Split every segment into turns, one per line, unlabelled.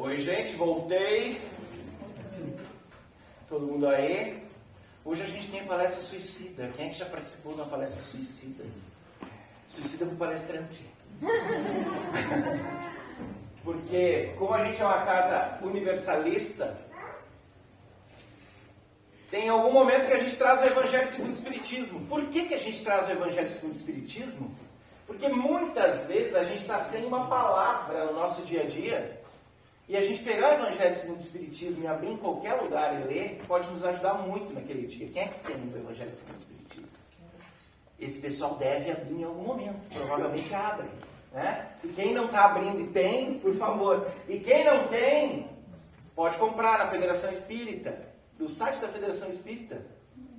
Oi, gente, voltei. Todo mundo aí? Hoje a gente tem palestra suicida. Quem é que já participou de uma palestra suicida? Suicida com palestrante. Porque, como a gente é uma casa universalista, tem algum momento que a gente traz o Evangelho segundo o Espiritismo. Por que a gente traz o Evangelho segundo o Espiritismo? Porque muitas vezes a gente está sem uma palavra no nosso dia a dia, e a gente pegar o Evangelho segundo o Espiritismo e abrir em qualquer lugar e ler, pode nos ajudar muito naquele dia. Quem é que tem o Evangelho segundo o Espiritismo? Esse pessoal deve abrir em algum momento, provavelmente abre. Né? E quem não está abrindo e tem, por favor. E quem não tem, pode comprar na Federação Espírita. Do site da Federação Espírita,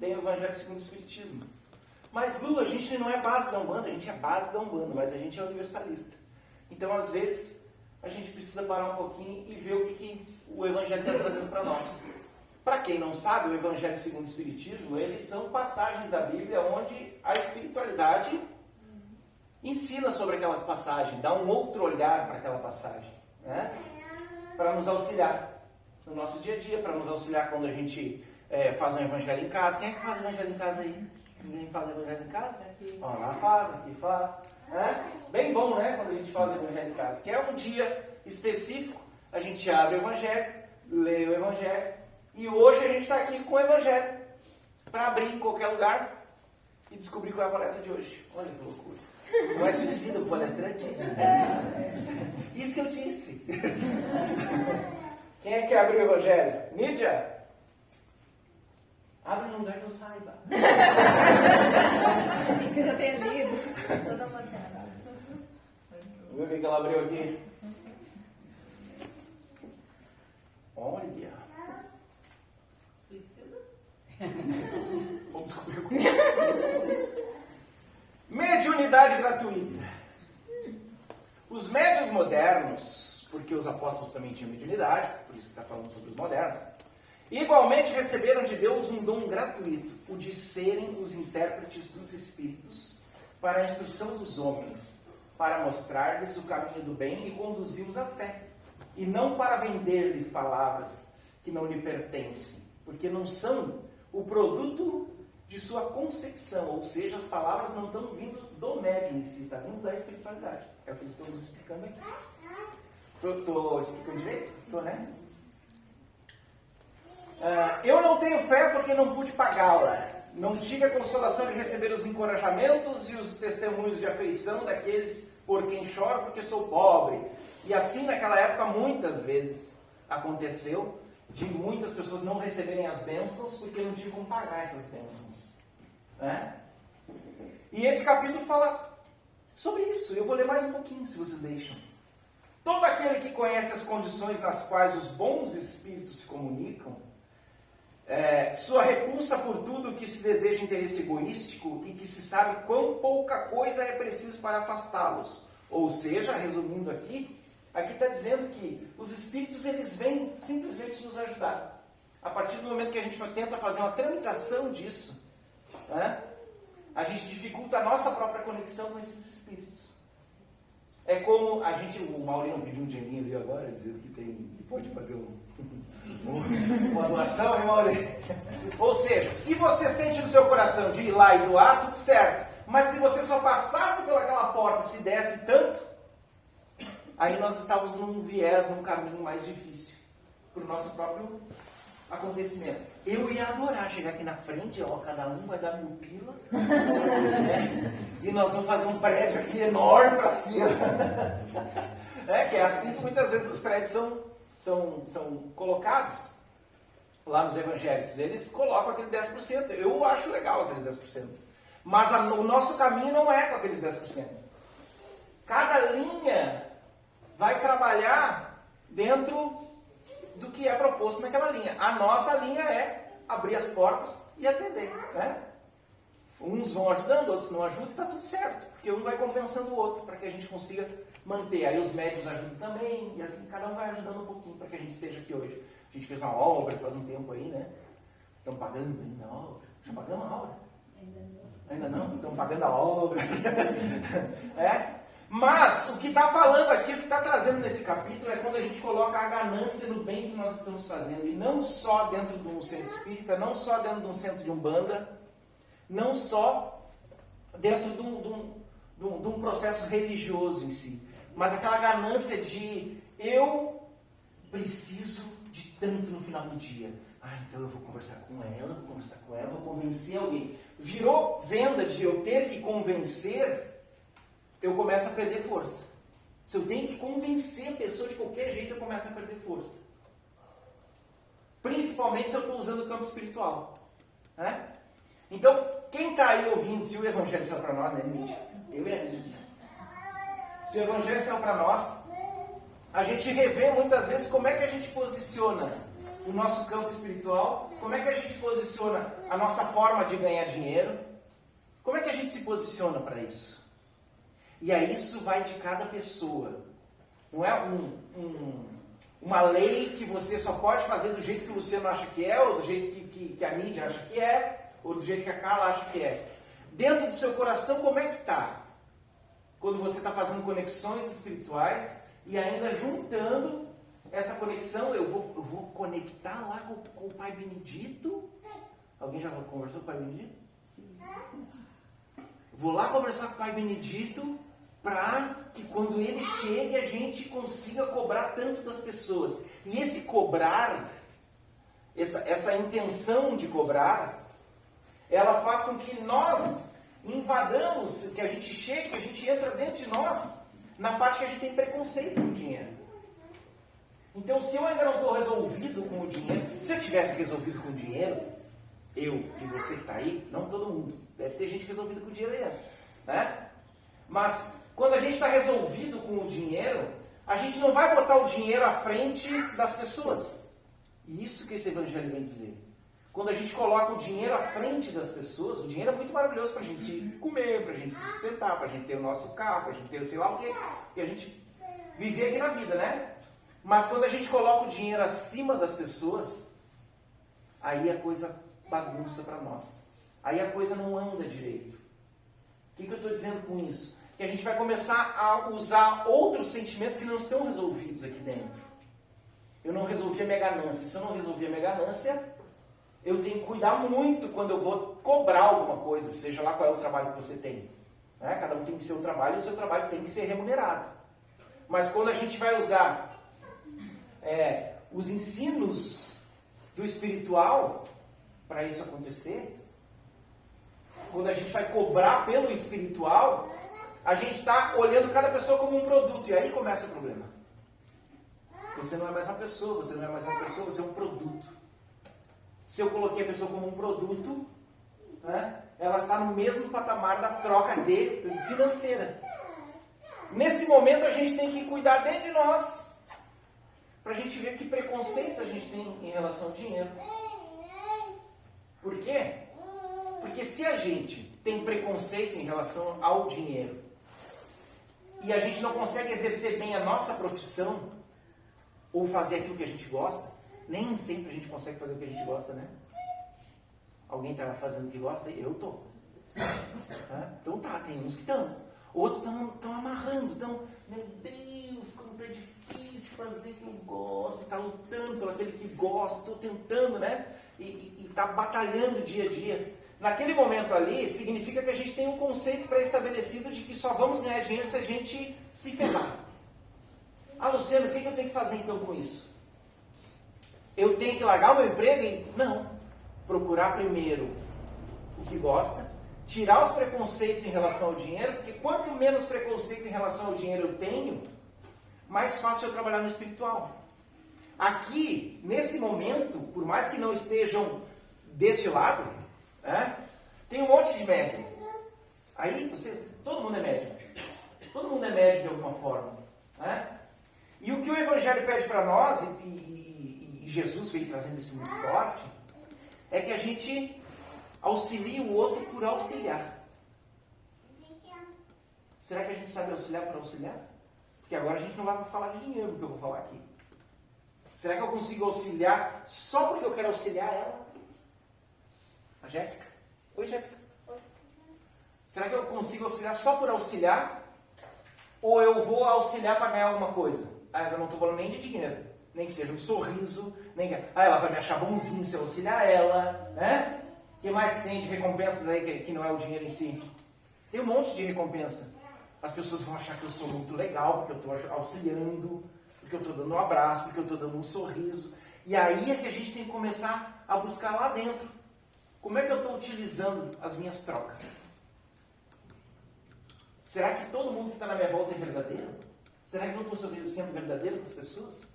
tem o Evangelho segundo o Espiritismo. Mas, Lu, a gente não é base da Umbanda, a gente é base da Umbanda, mas a gente é universalista. Então, às vezes, a gente precisa parar um pouquinho e ver o que o Evangelho está trazendo para nós. Para quem não sabe, o Evangelho segundo o Espiritismo, eles são passagens da Bíblia onde a espiritualidade ensina sobre aquela passagem, dá um outro olhar para aquela passagem, né? Para nos auxiliar no nosso dia a dia, para nos auxiliar quando a gente faz um Evangelho em casa. Quem é que faz o Evangelho em casa aí? Ninguém faz o Evangelho em casa? Ó, lá faz, aqui faz. Bem bom, né? Quando a gente faz o Evangelho em casa. Que é um dia específico, a gente abre o Evangelho, lê o Evangelho, e hoje a gente está aqui com o Evangelho para abrir em qualquer lugar e descobrir qual é a palestra de hoje. Olha que loucura. Não é suicida o palestrante? Isso que eu disse. Quem é que abre o Evangelho? Nídia? Abre num lugar que eu saiba.
Que eu já tenha lido. Toda uma cara.
Vamos ver o que ela abriu aqui. Olha.
Suicida?
Vamos descobrir o que. Mediunidade gratuita. Os médiuns modernos, porque os apóstolos também tinham mediunidade, por isso que está falando sobre os modernos, igualmente receberam de Deus um dom gratuito, o de serem os intérpretes dos Espíritos para a instrução dos homens, para mostrar-lhes o caminho do bem e conduzi-los à fé, e não para vender-lhes palavras que não lhe pertencem, porque não são o produto de sua concepção, ou seja, as palavras não estão vindo do médium em si, está vindo da espiritualidade. É o que eles estão nos explicando aqui. Estou explicando direito? Estou, né? Eu não tenho fé porque não pude pagá-la. Não tive a consolação de receber os encorajamentos e os testemunhos de afeição daqueles por quem choro porque sou pobre. E assim, naquela época, muitas vezes aconteceu de muitas pessoas não receberem as bênçãos porque não tinham como pagar essas bênçãos. Né? E esse capítulo fala sobre isso. Eu vou ler mais um pouquinho, se vocês deixam. Todo aquele que conhece as condições nas quais os bons espíritos se comunicam, sua repulsa por tudo que se deseja interesse egoístico e que se sabe quão pouca coisa é preciso para afastá-los. Ou seja, resumindo aqui está dizendo que os espíritos eles vêm simplesmente nos ajudar. A partir do momento que a gente tenta fazer uma tramitação disso, né, a gente dificulta a nossa própria conexão com esses espíritos. É como o Maurinho pediu um dinheirinho ali agora, dizendo que pode fazer uma doação, hein, Maurinho? Ou seja, se você sente no seu coração de ir lá e doar, tudo certo. Mas se você só passasse pelaquela porta, se desse tanto, aí nós estávamos num viés, num caminho mais difícil para o nosso próprio acontecimento. Eu ia adorar chegar aqui na frente, ó, cada um vai dar 1000 pila, né? E nós vamos fazer um prédio aqui enorme para cima. Que é assim que muitas vezes os prédios são colocados lá nos evangélicos. Eles colocam aquele 10%. Eu acho legal aqueles 10%. Mas o nosso caminho não é com aqueles 10%. Cada linha vai trabalhar dentro do que é proposto naquela linha. A nossa linha é abrir as portas e atender. Né? Uns vão ajudando, outros não ajudam, está tudo certo. Porque um vai compensando o outro para que a gente consiga manter. Aí os médios ajudam também, e assim cada um vai ajudando um pouquinho para que a gente esteja aqui hoje. A gente fez uma obra faz um tempo aí, né? Estão pagando ainda a obra. Já pagamos a obra? Ainda não. Estão pagando a obra. Mas o que está falando aqui, o que está trazendo nesse capítulo é quando a gente coloca a ganância no bem que nós estamos fazendo. E não só dentro de um centro espírita, não só dentro de um centro de umbanda, não só dentro de um processo religioso em si. Mas aquela ganância de eu preciso de tanto no final do dia. Então eu vou conversar com ela, vou convencer alguém. Virou venda de eu ter que convencer, eu começo a perder força. Se eu tenho que convencer a pessoa de qualquer jeito, eu começo a perder força. Principalmente se eu estou usando o campo espiritual. Né? Então, quem está aí ouvindo, se o Evangelho saiu para nós, né, Mídia? Eu e a Mídia. Se o Evangelho saiu para nós, a gente revê muitas vezes como é que a gente posiciona o nosso campo espiritual, como é que a gente posiciona a nossa forma de ganhar dinheiro, como é que a gente se posiciona para isso. E aí isso vai de cada pessoa. Não é uma lei que você só pode fazer do jeito que o Luciano acha que é, ou do jeito que a Mídia acha que é, ou do jeito que a Carla acha que é. Dentro do seu coração, como é que está? Quando você está fazendo conexões espirituais e ainda juntando essa conexão, eu vou conectar lá com o Pai Benedito. Alguém já conversou com o Pai Benedito? Vou lá conversar com o Pai Benedito para que quando ele chegue a gente consiga cobrar tanto das pessoas. E esse cobrar, essa intenção de cobrar, ela faz com que nós invadamos, que a gente chegue, que a gente entra dentro de nós, na parte que a gente tem preconceito com o dinheiro. Então, se eu ainda não estou resolvido com o dinheiro, se eu tivesse resolvido com o dinheiro, eu e você que está aí, não todo mundo, deve ter gente resolvida com o dinheiro aí, né? Mas, quando a gente está resolvido com o dinheiro, a gente não vai botar o dinheiro à frente das pessoas. E isso que esse Evangelho vem dizer. Quando a gente coloca o dinheiro à frente das pessoas, o dinheiro é muito maravilhoso para a gente se comer, para a gente se sustentar, para a gente ter o nosso carro, para a gente ter sei lá o quê, que a gente viver aqui na vida, né? Mas quando a gente coloca o dinheiro acima das pessoas, aí a coisa bagunça para nós. Aí a coisa não anda direito. O que eu estou dizendo com isso? Que a gente vai começar a usar outros sentimentos que não estão resolvidos aqui dentro. Eu não resolvi a minha ganância. Se eu não resolvi a minha ganância, eu tenho que cuidar muito quando eu vou cobrar alguma coisa, seja lá qual é o trabalho que você tem. Né? Cada um tem que ser um trabalho e o seu trabalho tem que ser remunerado. Mas quando a gente vai usar os ensinos do espiritual para isso acontecer, quando a gente vai cobrar pelo espiritual, a gente está olhando cada pessoa como um produto. E aí começa o problema. Você não é mais uma pessoa, você não é mais uma pessoa, você é um produto. Se eu coloquei a pessoa como um produto, né, ela está no mesmo patamar da troca financeira. Nesse momento a gente tem que cuidar dentro de nós, para a gente ver que preconceitos a gente tem em relação ao dinheiro. Por quê? Porque se a gente tem preconceito em relação ao dinheiro e a gente não consegue exercer bem a nossa profissão ou fazer aquilo que a gente gosta, nem sempre a gente consegue fazer o que a gente gosta, né? Alguém está fazendo o que gosta? Eu estou. Então tá, tem uns que estão. Outros estão amarrando, meu Deus, como está difícil fazer o que eu gosto, está lutando pelo aquele que gosta, estou tentando, né? E está batalhando dia a dia. Naquele momento ali, significa que a gente tem um conceito pré-estabelecido de que só vamos ganhar dinheiro se a gente se ferrar. Luciano, o que eu tenho que fazer então com isso? Eu tenho que largar o meu emprego e... Não. Procurar primeiro o que gosta, tirar os preconceitos em relação ao dinheiro, porque quanto menos preconceito em relação ao dinheiro eu tenho, mais fácil eu trabalhar no espiritual. Aqui, nesse momento, por mais que não estejam deste lado, tem um monte de médium. Aí, todo mundo é médium. Todo mundo é médium de alguma forma. E o que o Evangelho pede para nós, e Jesus veio trazendo isso muito forte, é que a gente auxilie o outro por auxiliar. Será que a gente sabe auxiliar por auxiliar? Porque agora a gente não vai falar de dinheiro no que eu vou falar aqui. Será que eu consigo auxiliar só porque eu quero auxiliar ela? A Jéssica? Oi, Jéssica. Será que eu consigo auxiliar só por auxiliar? ou eu vou auxiliar para ganhar alguma coisa? Ah, eu não estou falando nem de dinheiro, nem que seja um sorriso, nem que... Ah, ela vai me achar bonzinho se eu auxiliar ela, né? O que mais que tem de recompensas aí que não é o dinheiro em si? Tem um monte de recompensa. As pessoas vão achar que eu sou muito legal, porque eu estou auxiliando, porque eu estou dando um abraço, porque eu estou dando um sorriso. E aí é que a gente tem que começar a buscar lá dentro. Como é que eu estou utilizando as minhas trocas? Será que todo mundo que está na minha volta é verdadeiro? Será que eu estou sendo verdadeiro com as pessoas?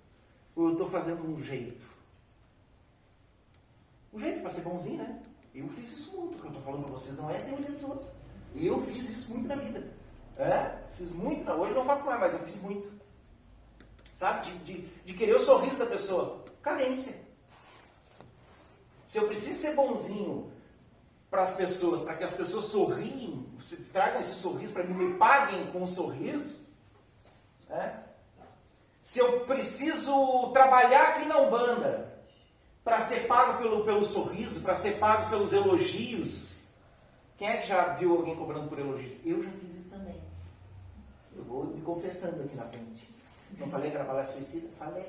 Ou eu estou fazendo um jeito? Um jeito para ser bonzinho, né? Eu fiz isso muito. O que eu estou falando para vocês não é a teoria dos outros. Eu fiz isso muito na vida. Fiz muito. Hoje não faço mais, mas eu fiz muito. Sabe? De querer o sorriso da pessoa. Carência. Se eu preciso ser bonzinho para as pessoas, para que as pessoas sorriem, tragam esse sorriso para mim, me paguem com um sorriso, se eu preciso trabalhar aqui na Umbanda para ser pago pelo sorriso, para ser pago pelos elogios, quem é que já viu alguém cobrando por elogios? Eu já fiz isso também. Eu vou me confessando aqui na frente. Não falei que era palestra suicida? Falei.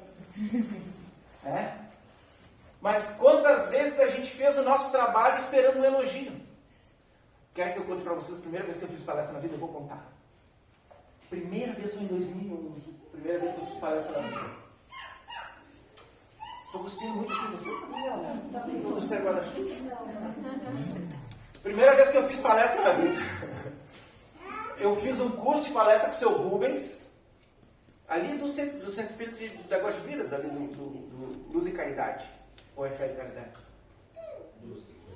Mas quantas vezes a gente fez o nosso trabalho esperando um elogio? Quero que eu conte para vocês a primeira vez que eu fiz palestra na vida, eu vou contar. Primeira vez foi em 2001. Primeira vez que eu fiz palestra na vida. Estou cuspindo muito aqui, você? Não, tá bem. Você agora? Primeira vez que eu fiz palestra na vida. Eu fiz um curso de palestra com o seu Rubens, ali do Centro Espírita de Águas de Vidas, ali do Luz e Caridade. Ou é Fé e Caridade?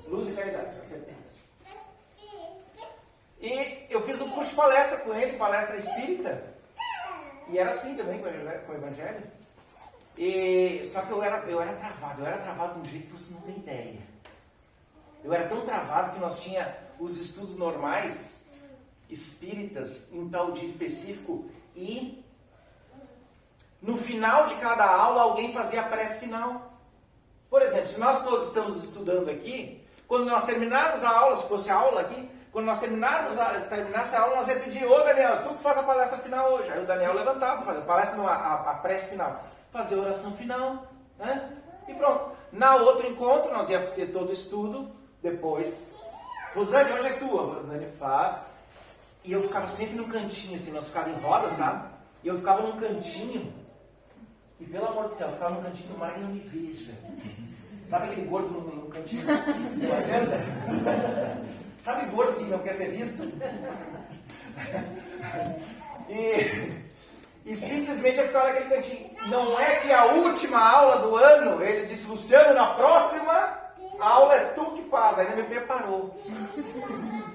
Luz e Caridade, acertei. E eu fiz um curso de palestra com ele, palestra espírita. E era assim também com o Evangelho. Só que eu era travado de um jeito que você não tem ideia. Eu era tão travado que nós tínhamos os estudos normais, espíritas, em tal dia específico, e no final de cada aula alguém fazia a prece final. Por exemplo, se nós todos estamos estudando aqui, quando nós terminarmos a aula, se fosse a aula aqui, quando nós terminasse a aula, nós ia pedir: ô Daniel, tu que faz a palestra final hoje. Aí o Daniel levantava, fazia a palestra, não, a prece final, fazia a oração final, né? E pronto. Na outro encontro, nós ia ter todo o estudo, depois, Rosane, hoje é tua. Rosane faz. E eu ficava sempre num cantinho, assim, nós ficávamos em roda, sabe? E eu ficava num cantinho, e pelo amor do céu, eu ficava num cantinho do mar e não me veja. Sabe aquele gordo num cantinho? Não adianta? Sabe gordo que não quer ser visto? E simplesmente eu ficava naquele cantinho. Não é que a última aula do ano, ele disse: Luciano, na próxima a aula é tu que faz. Ainda me preparou.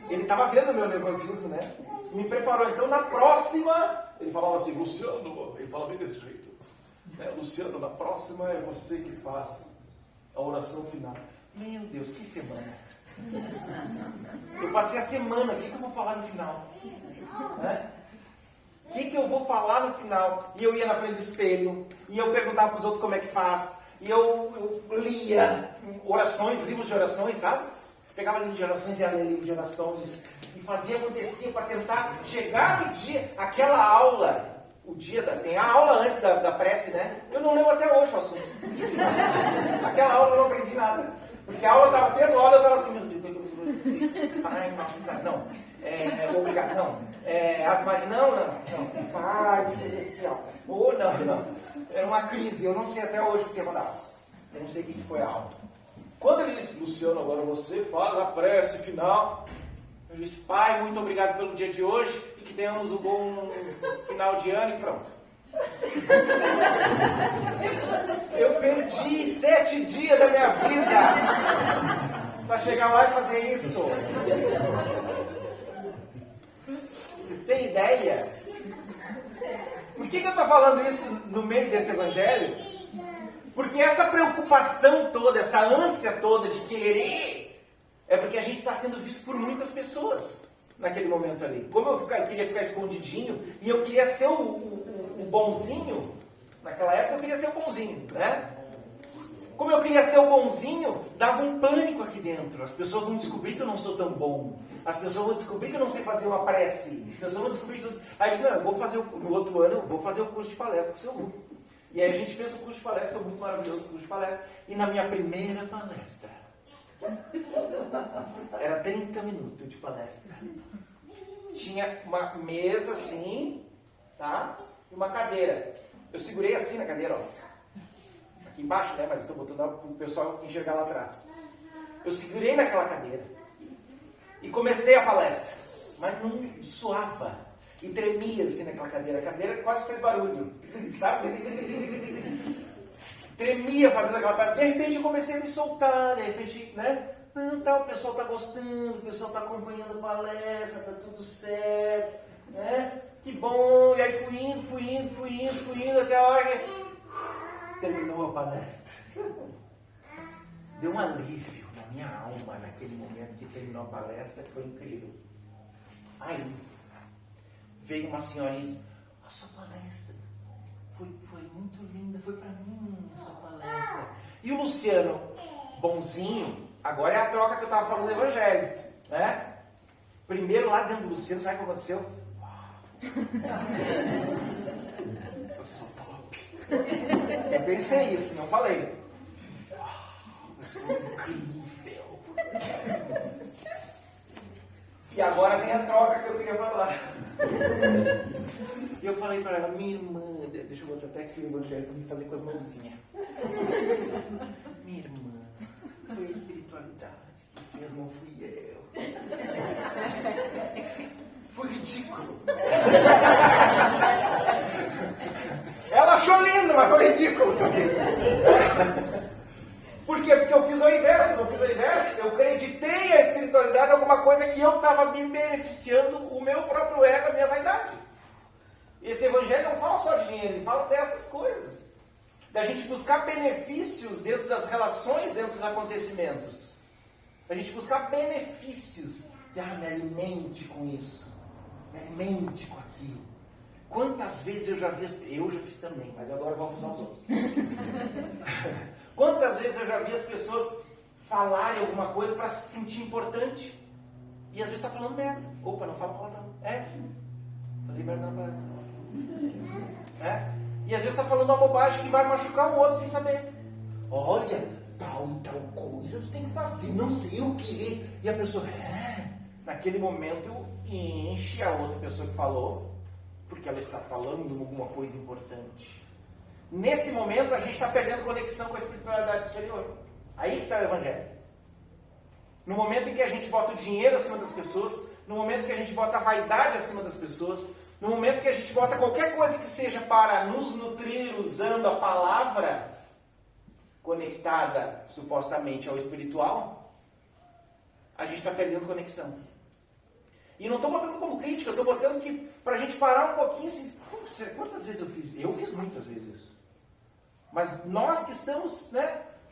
Ele estava vendo o meu nervosismo, né? Me preparou. Então, na próxima, ele falava assim: Luciano, ele fala bem desse jeito, né? Luciano, na próxima é você que faz a oração final. Meu Deus, que semana! Eu passei a semana, o que eu vou falar no final? O que eu vou falar no final? E eu ia na frente do espelho, e eu perguntava para os outros como é que faz, e eu lia orações, livros de orações, sabe? Pegava livro de orações e ia ler livro de orações, e fazia acontecer para tentar chegar no dia, aquela aula. Tem a aula antes da prece, né? Eu não lembro até hoje o assunto. Aquela aula eu não aprendi nada. Porque a aula estava tendo aula, eu estava assim, meu Deus, ai, nossa, não. Obrigado, não. Ave Maria, não. Pai celestial. Não. Era uma crise, eu não sei até hoje o tema da aula. Eu não sei o que foi a aula. Quando ele disse: Luciano, agora você faz a prece final. Eu disse: Pai, muito obrigado pelo dia de hoje e que tenhamos um bom final de ano, e pronto. Eu perdi 7 dias da minha vida para chegar lá e fazer isso. Vocês têm ideia? Por que eu estou falando isso no meio desse evangelho? Porque essa preocupação toda, essa ânsia toda de querer, é porque a gente está sendo visto por muitas pessoas naquele momento ali. Como eu queria ficar escondidinho e eu queria ser o bonzinho, naquela época eu queria ser o bonzinho, né? Como eu queria ser o bonzinho, dava um pânico aqui dentro. As pessoas vão descobrir que eu não sou tão bom. As pessoas vão descobrir que eu não sei fazer uma prece. As pessoas vão descobrir tudo. Aí eu disse, não, eu vou fazer, no outro ano, eu vou fazer o curso de palestra com o seu grupo. E aí a gente fez o curso de palestra, foi muito maravilhoso o curso de palestra. E na minha primeira palestra, era 30 minutos de palestra. Tinha uma mesa assim, tá? E uma cadeira. Eu segurei assim na cadeira, ó. Aqui embaixo, né? Mas eu estou botando para o pessoal enxergar lá atrás. Eu segurei naquela cadeira e comecei a palestra. Mas não suava. E tremia assim naquela cadeira. A cadeira quase fez barulho. Sabe? Tremia fazendo aquela palestra. De repente eu comecei a me soltar. De repente, né? Tá, o pessoal está gostando, o pessoal está acompanhando a palestra, tá tudo certo, né? Que bom. E aí fui indo até a hora que terminou a palestra. Deu um alívio na minha alma naquele momento que terminou a palestra, que foi incrível. Aí veio uma senhora e disse, a sua palestra foi muito linda, foi para mim a sua palestra. E o Luciano, bonzinho, agora é a troca que eu estava falando do Evangelho, né? Primeiro lá dentro do Luciano, sabe o que aconteceu? Eu sou top. Eu pensei isso, não falei. Eu sou incrível. E agora vem a troca que eu queria falar. E eu falei para ela, minha irmã, deixa eu botar até aqui o Evangelho para me fazer com as mãozinhas. Minha irmã, foi a espiritualidade que fez, não fui eu. Foi ridículo. Ela achou lindo, mas foi ridículo. Por quê? Porque eu fiz o inverso, não fiz o inverso. Eu acreditei a espiritualidade em alguma coisa que eu estava me beneficiando, o meu próprio ego, a minha vaidade. Esse Evangelho não fala só de dinheiro, ele fala dessas coisas. Da gente buscar benefícios dentro das relações, dentro dos acontecimentos. Da gente buscar benefícios. Me alimente com isso. Me alimente com aquilo. Quantas vezes eu já fiz também, mas agora vamos usar os outros. Quantas vezes eu já vi as pessoas falarem alguma coisa para se sentir importante. E às vezes está falando merda. Opa, não fala palavrão. Falei merda na palestra. E às vezes está falando uma bobagem que vai machucar um outro sem saber. Olha, tal coisa tu tem que fazer, não sei o que. E a pessoa, naquele momento, enche a outra pessoa que falou, porque ela está falando alguma coisa importante. Nesse momento, a gente está perdendo conexão com a espiritualidade exterior. Aí que está o Evangelho. No momento em que a gente bota o dinheiro acima das pessoas, no momento que a gente bota a vaidade acima das pessoas, no momento que a gente bota qualquer coisa que seja para nos nutrir usando a palavra conectada, supostamente, ao espiritual, a gente está perdendo conexão. E não estou botando como crítica, eu estou botando que para a gente parar um pouquinho assim, quantas vezes eu fiz? Eu fiz muitas vezes isso. Mas nós que estamos,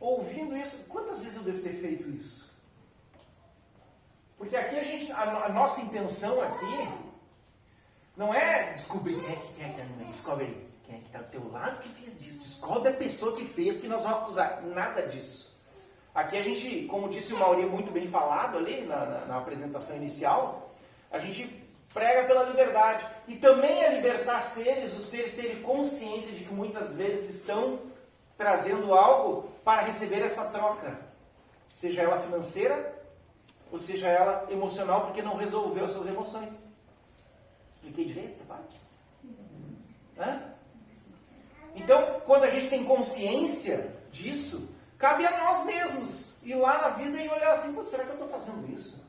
ouvindo isso, quantas vezes eu devo ter feito isso? Porque aqui a nossa intenção aqui não é descobrir quem é que descobre quem é que está do teu lado que fez isso. Descobre a pessoa que fez, que nós vamos acusar. Nada disso. Aqui a gente, como disse o Mauri muito bem falado ali na apresentação inicial, a gente prega pela liberdade. E também é libertar os seres terem consciência de que muitas vezes estão trazendo algo para receber essa troca. Seja ela financeira, ou seja ela emocional, porque não resolveu as suas emoções. Expliquei direito essa parte? Então, quando a gente tem consciência disso, cabe a nós mesmos ir lá na vida e olhar assim, será que eu estou fazendo isso?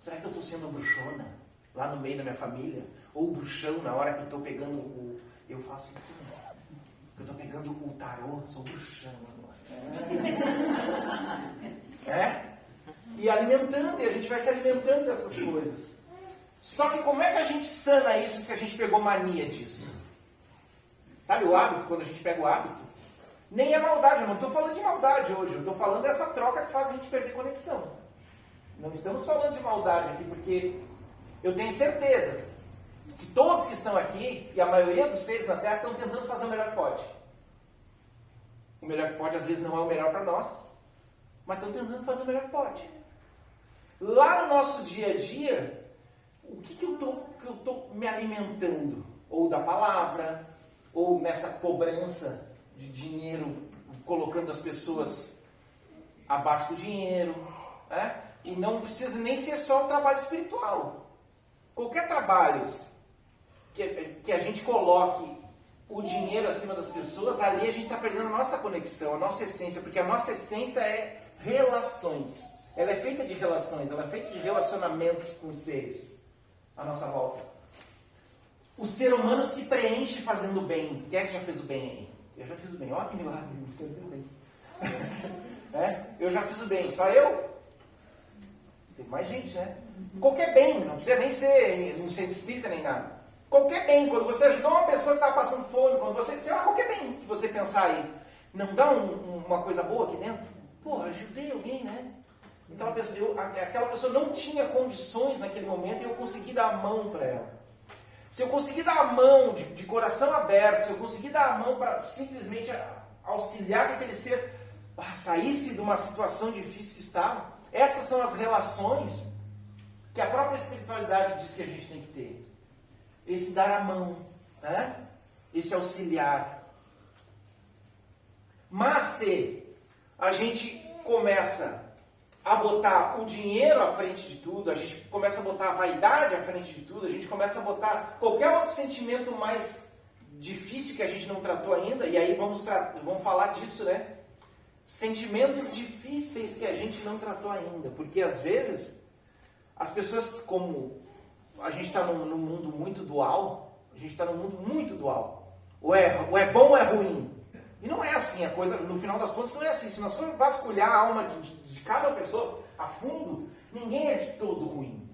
Será que eu estou sendo bruxona lá no meio da minha família? Ou bruxão na hora que eu estou pegando eu faço isso também. Eu estou pegando o tarô, sou bruxão agora. E alimentando, e a gente vai se alimentando dessas coisas. Só que como é que a gente sana isso se a gente pegou mania disso? Sabe o hábito, quando a gente pega o hábito? Nem é maldade, eu não estou falando de maldade hoje, eu estou falando dessa troca que faz a gente perder conexão. Não estamos falando de maldade aqui, porque eu tenho certeza que todos que estão aqui, e a maioria dos seres na Terra, estão tentando fazer o melhor que pode. O melhor que pode, às vezes, não é o melhor para nós, mas estão tentando fazer o melhor que pode. lá no nosso dia a dia, o que eu tô me alimentando? Ou da palavra, ou nessa cobrança de dinheiro, colocando as pessoas abaixo do dinheiro, né? E não precisa nem ser só o trabalho espiritual. Qualquer trabalho que a gente coloque o dinheiro acima das pessoas, ali a gente está perdendo a nossa conexão, a nossa essência, porque a nossa essência é relações. Ela é feita de relações, ela é feita de relacionamentos com os seres à nossa volta. O ser humano se preenche fazendo bem. Quem é que já fez o bem aí? Eu já fiz o bem. Olha que milagre, o senhor fez o bem. Eu já fiz o bem. Só eu? Tem mais gente, né? Qualquer bem, não precisa nem ser um centro espírita nem nada. Qualquer bem, quando você ajudou uma pessoa que estava passando fome, quando você, sei lá, qualquer bem que você pensar aí, não dá uma coisa boa aqui dentro? Pô, ajudei alguém, né? Aquela pessoa não tinha condições naquele momento e eu consegui dar a mão para ela. Se eu conseguir dar a mão de coração aberto, se eu conseguir dar a mão para simplesmente auxiliar que aquele ser saísse de uma situação difícil que estava, essas são as relações que a própria espiritualidade diz que a gente tem que ter. Esse dar a mão, né? Esse auxiliar. Mas se a gente começa a botar o dinheiro à frente de tudo, a gente começa a botar a vaidade à frente de tudo, a gente começa a botar qualquer outro sentimento mais difícil que a gente não tratou ainda, e aí vamos falar disso, né? Sentimentos difíceis que a gente não tratou ainda, porque às vezes as pessoas, como a gente está num mundo muito dual, ou é bom ou é ruim. E não é assim, a coisa, no final das contas, não é assim. Se nós formos vasculhar a alma de cada pessoa a fundo, ninguém é de todo ruim.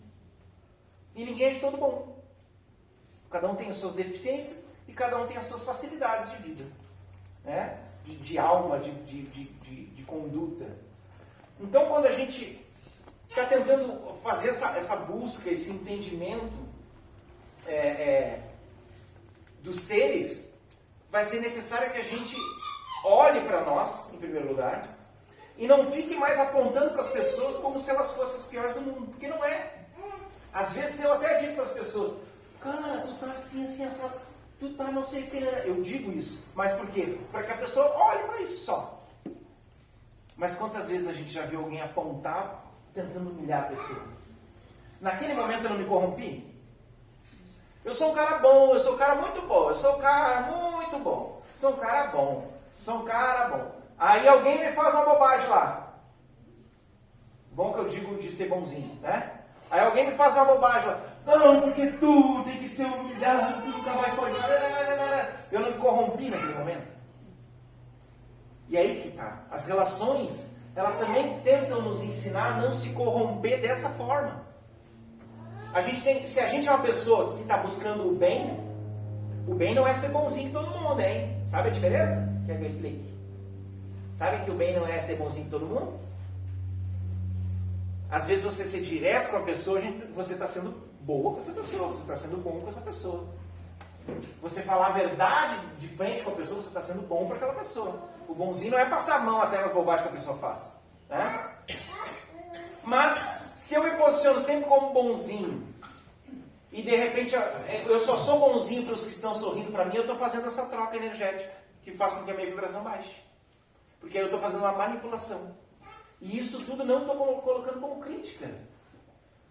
E ninguém é de todo bom. Cada um tem as suas deficiências e cada um tem as suas facilidades de vida. Né? De alma, de conduta. Então, quando a gente está tentando fazer essa busca, esse entendimento dos seres, vai ser necessário que a gente olhe para nós, em primeiro lugar, e não fique mais apontando para as pessoas como se elas fossem as piores do mundo, porque não é. Às vezes eu até digo para as pessoas, cara, tu tá assim, tu tá não sei o que. Eu digo isso, mas por quê? Para que a pessoa olhe para isso só. Mas quantas vezes a gente já viu alguém apontar tentando humilhar a pessoa? Naquele momento eu não me corrompi? Eu sou um cara bom, eu sou um cara muito bom, eu sou um cara muito bom, sou um cara bom, sou um cara bom. Aí alguém me faz uma bobagem lá. Bom que eu digo de ser bonzinho, né? Aí alguém me faz uma bobagem lá. Não, porque tu tem que ser humilhado, tu nunca mais pode. Eu não me corrompi naquele momento. E aí que tá. As relações, elas também tentam nos ensinar a não se corromper dessa forma. Se a gente é uma pessoa que está buscando o bem não é ser bonzinho com todo mundo, hein? Sabe a diferença? Quer que eu explique? Sabe que o bem não é ser bonzinho com todo mundo? Às vezes você ser direto com a pessoa, você está sendo boa com essa pessoa, você está sendo bom com essa pessoa. Você falar a verdade de frente com a pessoa, você está sendo bom para aquela pessoa. O bonzinho não é passar a mão até nas bobagens que a pessoa faz. Né? Mas, se eu me posiciono sempre como bonzinho, e de repente eu só sou bonzinho para os que estão sorrindo para mim, eu estou fazendo essa troca energética, que faz com que a minha vibração baixe. Porque eu estou fazendo uma manipulação. E isso tudo não estou colocando como crítica.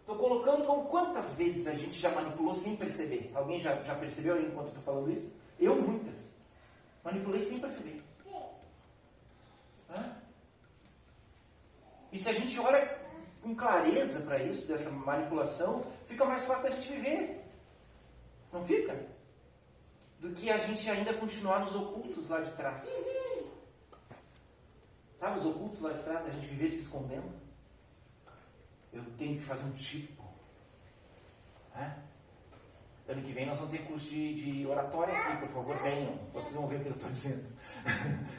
Estou colocando como quantas vezes a gente já manipulou sem perceber. Alguém já percebeu enquanto eu estou falando isso? Eu muitas. Manipulei sem perceber. E se a gente olha com clareza para isso, dessa manipulação, fica mais fácil da gente viver. Não fica? Do que a gente ainda continuar nos ocultos lá de trás. Sabe os ocultos lá de trás, da gente viver se escondendo? Eu tenho que fazer um tipo. Ano que vem nós vamos ter curso de oratória aqui, por favor, venham. Vocês vão ver o que eu estou dizendo.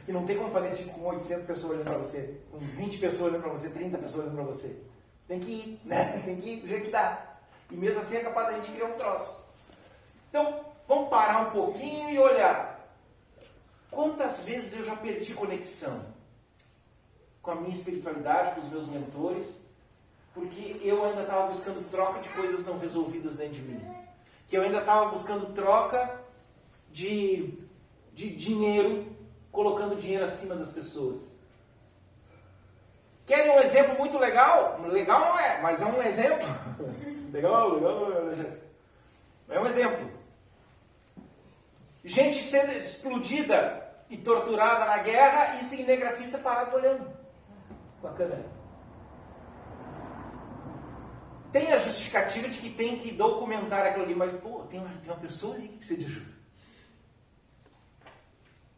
Que não tem como fazer tipo com 800 pessoas olhando para você, com 20 pessoas olhando para você, 30 pessoas olhando para você. Tem que ir, né? Tem que ir do jeito que dá. E mesmo assim é capaz da gente criar um troço. Então, vamos parar um pouquinho e olhar. Quantas vezes eu já perdi conexão com a minha espiritualidade, com os meus mentores, porque eu ainda estava buscando troca de coisas não resolvidas dentro de mim. Que eu ainda estava buscando troca de dinheiro, colocando dinheiro acima das pessoas. Querem um exemplo muito legal? Legal não é, mas é um exemplo. Legal, Jéssica. É um exemplo. Gente sendo explodida e torturada na guerra e cinegrafista parado olhando com a câmera. Tem a justificativa de que tem que documentar aquilo ali, mas pô, tem uma pessoa ali que precisa de ajuda.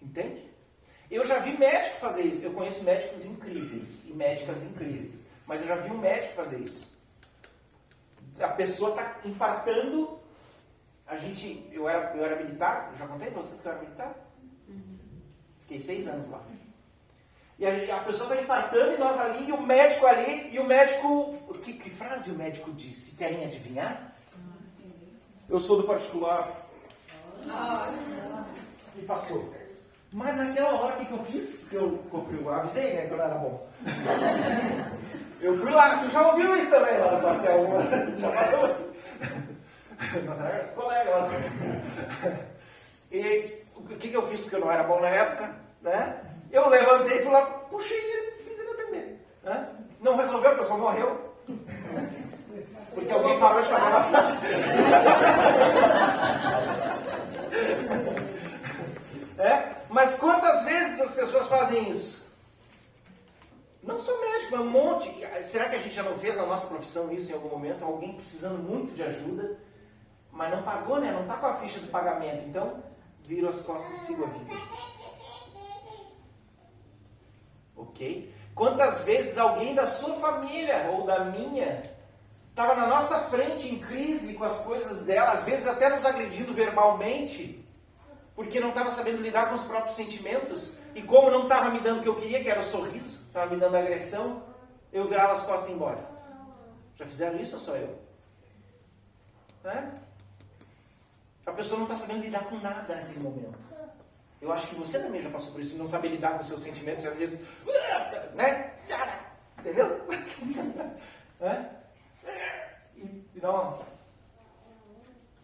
Entende? Eu já vi médico fazer isso. Eu conheço médicos incríveis e médicas incríveis. Mas eu já vi um médico fazer isso. A pessoa está infartando. Eu era militar. Eu já contei para vocês que eu era militar? Fiquei 6 anos lá. E a pessoa está infartando e nós ali, e o médico ali, e o médico... Que frase o médico disse? Querem adivinhar? Eu sou do particular. E passou. Mas naquela hora, o que eu fiz? Eu avisei, né, que eu não era bom. Eu fui lá, tu já ouviu isso também lá no quartel? Já falou? Nossa, era colega lá. E o que eu fiz porque eu não era bom na época, né? Eu levantei e fui lá, puxei ele, fiz ele atender. Né? Não resolveu, a pessoa morreu. Porque alguém parou de fazer massagem. Mas quantas vezes as pessoas fazem isso? Não só médico, mas um monte. Será que a gente já não fez na nossa profissão isso em algum momento? Alguém precisando muito de ajuda, mas não pagou, né? Não está com a ficha do pagamento. Então, viro as costas e sigo a vida. Ok? Quantas vezes alguém da sua família ou da minha estava na nossa frente em crise com as coisas dela, às vezes até nos agredindo verbalmente, porque não estava sabendo lidar com os próprios sentimentos, e como não estava me dando o que eu queria, que era o sorriso, estava me dando agressão, eu virava as costas e ia embora. Já fizeram isso ou só eu? A pessoa não está sabendo lidar com nada naquele momento. Eu acho que você também já passou por isso, não saber lidar com os seus sentimentos, e às vezes, né? Entendeu? E não.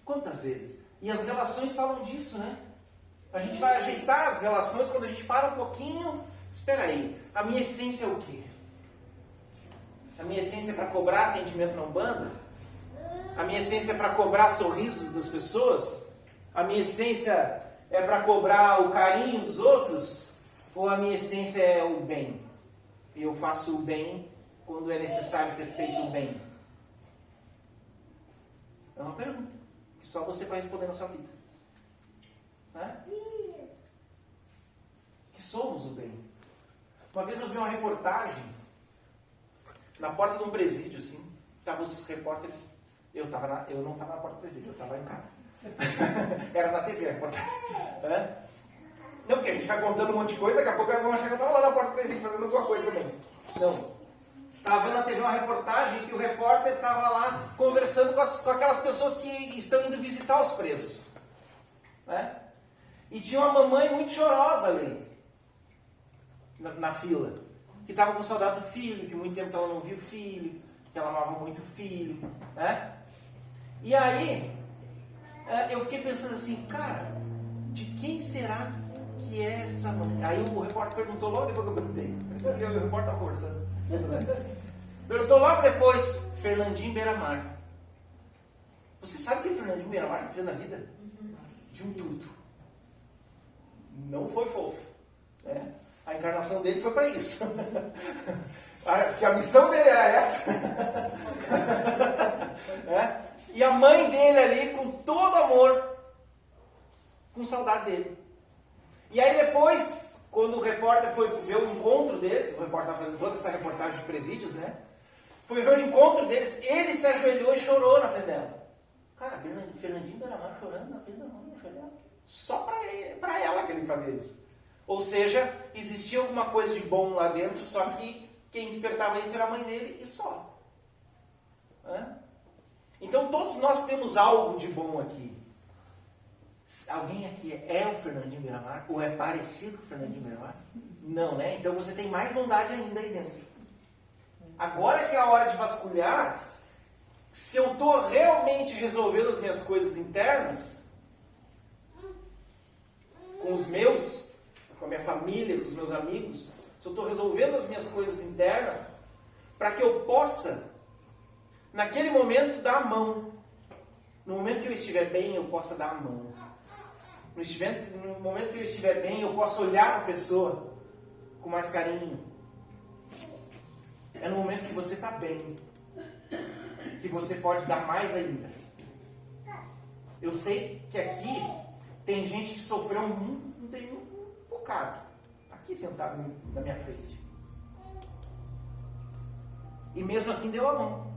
Quantas vezes? E as relações falam disso, né? A gente vai ajeitar as relações quando a gente para um pouquinho. Espera aí, a minha essência é o quê? A minha essência é para cobrar atendimento na Umbanda? A minha essência é para cobrar sorrisos das pessoas? A minha essência é para cobrar o carinho dos outros? Ou a minha essência é o bem? E eu faço o bem quando é necessário ser feito o bem? É uma pergunta que só você vai responder na sua vida. Que somos o bem. Uma vez eu vi uma reportagem na porta de um presídio, assim, estavam os repórteres, eu não estava na porta do presídio, eu estava em casa. Era na TV a reportagem. Não, porque a gente vai contando um monte de coisa, daqui a pouco elas vão achar que eu estava lá na porta do presídio fazendo alguma coisa também. Não. Estava vendo na TV uma reportagem que o repórter estava lá conversando com aquelas pessoas que estão indo visitar os presos. E tinha uma mamãe muito chorosa ali, na fila, que estava com saudade do filho, que muito tempo que ela não viu o filho, que ela amava muito o filho. E aí, eu fiquei pensando assim, cara, de quem será que é essa mãe? Aí o repórter perguntou logo depois que eu perguntei. O repórter está conversando. Perguntou logo depois, Fernandinho Beiramar. Você sabe o que Fernandinho Beiramar fez na vida? De um tudo. Não foi fofo. A encarnação dele foi para isso. Se a missão dele era essa. E a mãe dele ali, com todo amor, com saudade dele. E aí depois, quando o repórter foi ver o encontro deles, o repórter estava fazendo toda essa reportagem de presídios, né? Foi ver o encontro deles, ele se ajoelhou e chorou na frente dela. Cara, Fernandinho Beiramar chorando na frente da mãe, só para ela que ele fazia isso. Ou seja, existia alguma coisa de bom lá dentro, só que quem despertava isso era a mãe dele e só. Então todos nós temos algo de bom aqui. Alguém aqui é o Fernandinho Beiramar? Ou é parecido com o Fernandinho Beiramar? Não, né? Então você tem mais bondade ainda aí dentro. Agora é que é a hora de vasculhar se eu estou realmente resolvendo as minhas coisas internas com os meus, com a minha família, com os meus amigos, se eu estou resolvendo as minhas coisas internas para que eu possa, naquele momento, dar a mão. No momento que eu estiver bem, eu possa dar a mão. No momento que eu estiver bem, eu posso olhar a pessoa com mais carinho. É no momento que você está bem que você pode dar mais ainda. Eu sei que aqui tem gente que sofreu um bocado. Aqui sentado na minha frente. E mesmo assim deu a mão.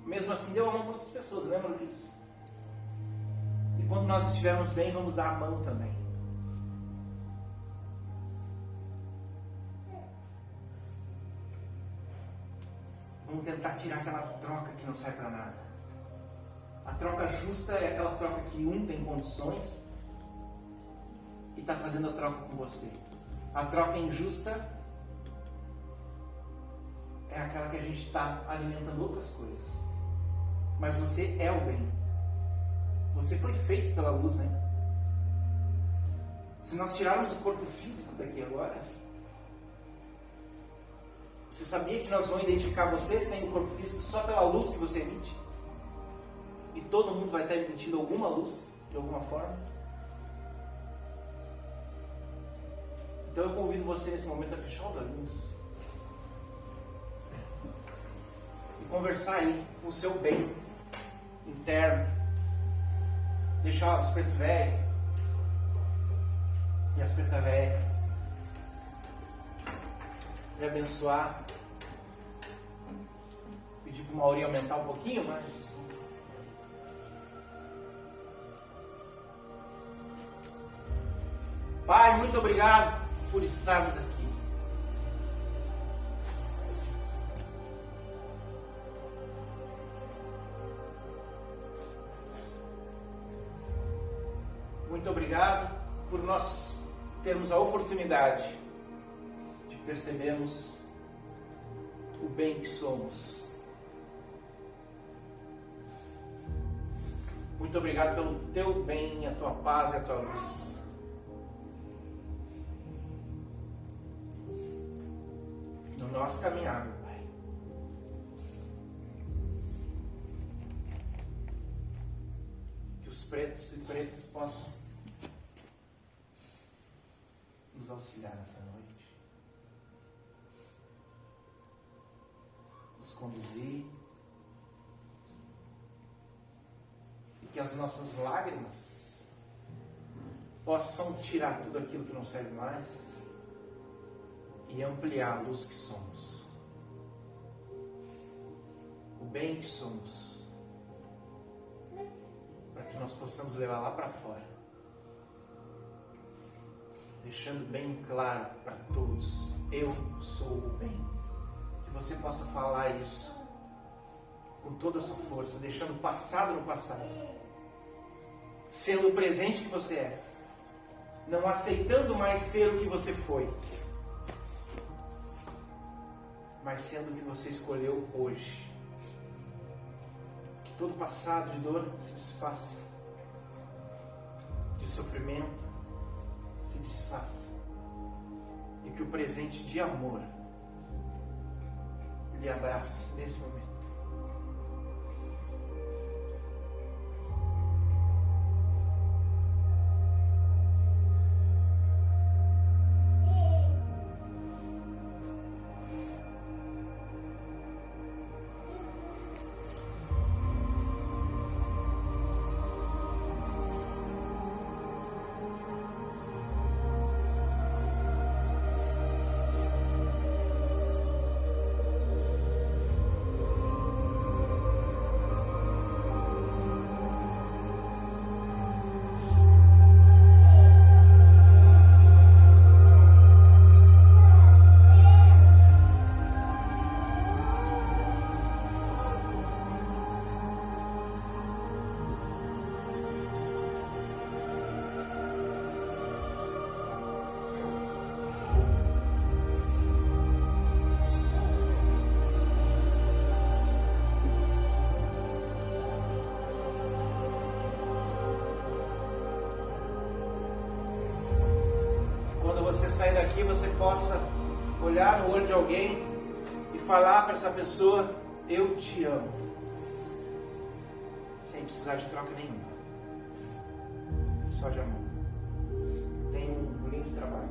Mesmo assim deu a mão para outras pessoas, lembra disso? E quando nós estivermos bem, vamos dar a mão também. Vamos tentar tirar aquela troca que não sai para nada. A troca justa é aquela troca que um tem condições e está fazendo a troca com você. A troca injusta é aquela que a gente está alimentando outras coisas. Mas você é o bem. Você foi feito pela luz, né? Se nós tirarmos o corpo físico daqui agora, você sabia que nós vamos identificar você sem o corpo físico só pela luz que você emite? E todo mundo vai estar emitindo alguma luz, de alguma forma? Então eu convido você nesse momento a fechar os olhos e conversar aí com o seu bem interno. Deixar os preto velho e as preta velha e abençoar. Pedir para o Mauri aumentar um pouquinho mais. Pai, muito obrigado por estarmos aqui. Muito obrigado por nós termos a oportunidade de percebermos o bem que somos. Muito obrigado pelo teu bem, a tua paz e a tua luz. No nosso caminhar, meu Pai. Que os pretos e pretas possam nos auxiliar nessa noite. Nos conduzir. E que as nossas lágrimas possam tirar tudo aquilo que não serve mais e ampliar a luz que somos, o bem que somos, para que nós possamos levar lá para fora, deixando bem claro para todos: eu sou o bem. Que você possa falar isso com toda a sua força, deixando o passado no passado, sendo o presente que você é, não aceitando mais ser o que você foi, mas sendo o que você escolheu hoje. Que todo passado de dor se desfaça, de sofrimento se desfaça, e que o presente de amor lhe abrace nesse momento. sair daqui você possa olhar no olho de alguém e falar para essa pessoa: eu te amo, sem precisar de troca nenhuma, só de amor. Tenha um lindo trabalho.